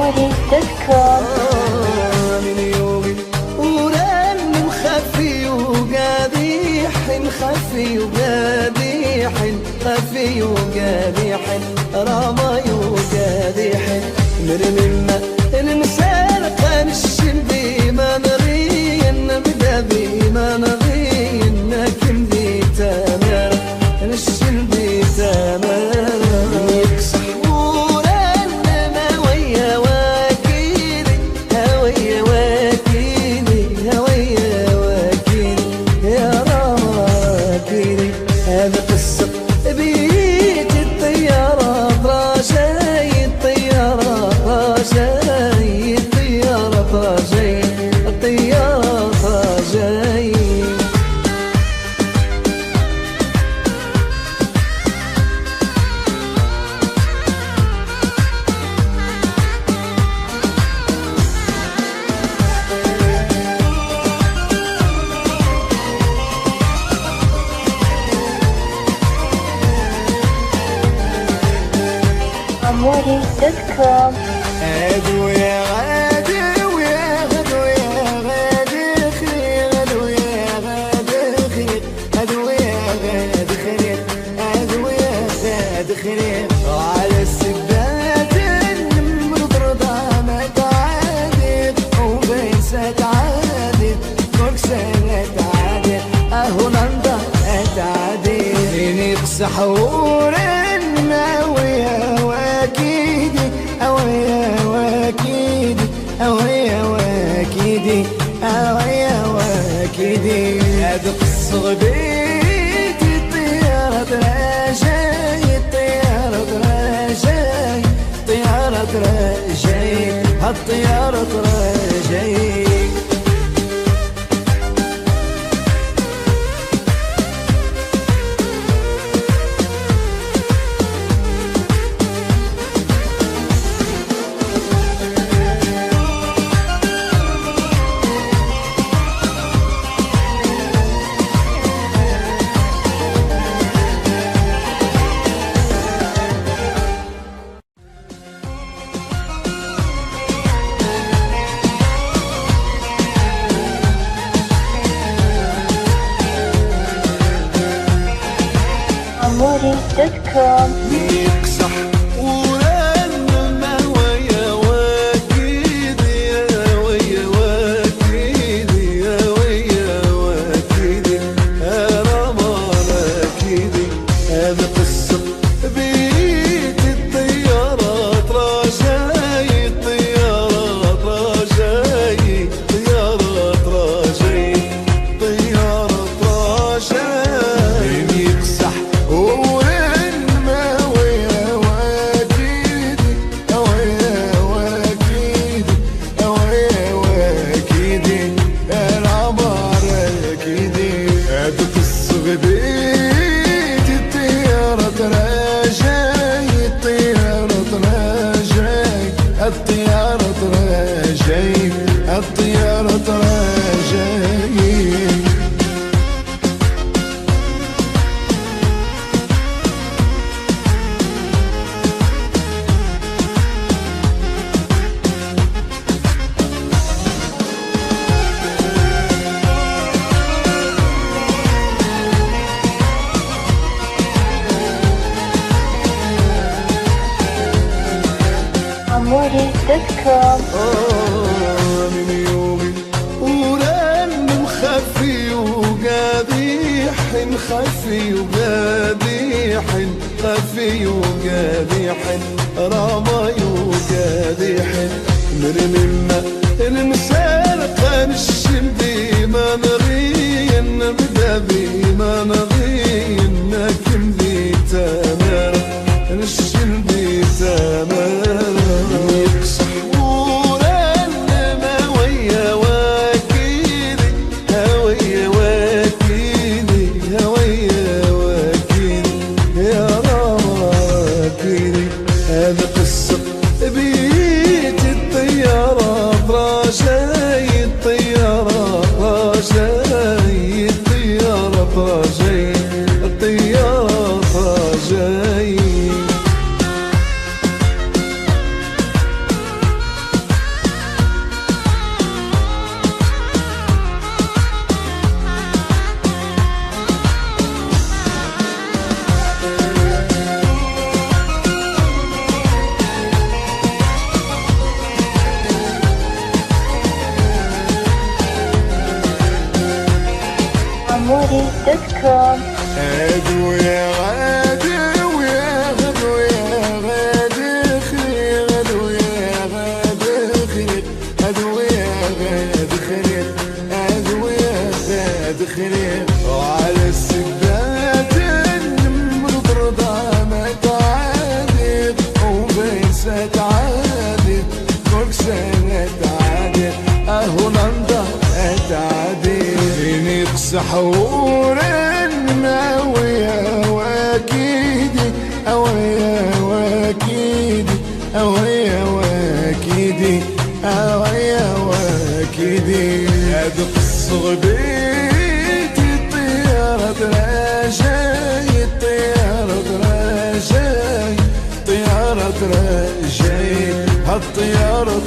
عموري.com. من يومي ورن مخفي وقاديح خفي وقاديح خفي وقاديح رمي وقاديح مرمنا المسارقة الشمدي ما نغين نبدا بي ما نغين ناكم دي تامر الشمدي تامر يكسح هذا قصة بيت الطيارة طراشي الطيارة طراشي الطيارة طراشي الطيارة طراشي عموري.com. غدو يا غادو يا غدو يا غادي خير غدو يا غادي خير غدو يا غادي خير غدو يا غادي خير على السبات المرض ما تعادل وبيسات عادل فرسانات عادل اهو ننضح تعادل يقصح ورنا ويا واكيدي اويا واكيدي اويا واكيدي اويا واكيدي هذا قصة بيت الطيارة راجاي الطيارة راجاي الطيارة راجاي الطيارة راجاي عموري.com. يقصح ورنما ويا واكيدي يا ويا واكيدي يا ويا واكيدي انا ما اكيدي هذا قصة بيت الطيارة رجاي الطيارة رجاي الطيارة رجاي الطيارة رجاي يقصح ورنما ويا واكيدي اويا واكيدي اويا واكيدي العمر اكيدي هذا قصة بيت الطيارة راجاي الطيارة راجاي الطيارة راجاي الطيارة راجاي عموري.com. من يومي ورن مخفي وقاديح خفي وقاديح خفي وقاديح رمي وقاديح مرمنا المسارقة الشمدي ما نغين نبدا بي ما نغين ناكم دي تامر الشمدي تامر يقصح ورنما ويا واكيدي هويا واكيدي هويا واكيدي يا رما واكيدي هذا قصة بيت الطيارة رجاي الطيارة رجاي الطيارة رجاي حورنا ويا واكيدي ويا واكيدي ويا واكيدي ويا واكيدي هذوك الصغبيتي طيارة رجاي طيارة رجاي طيارة رجاي هالطيارة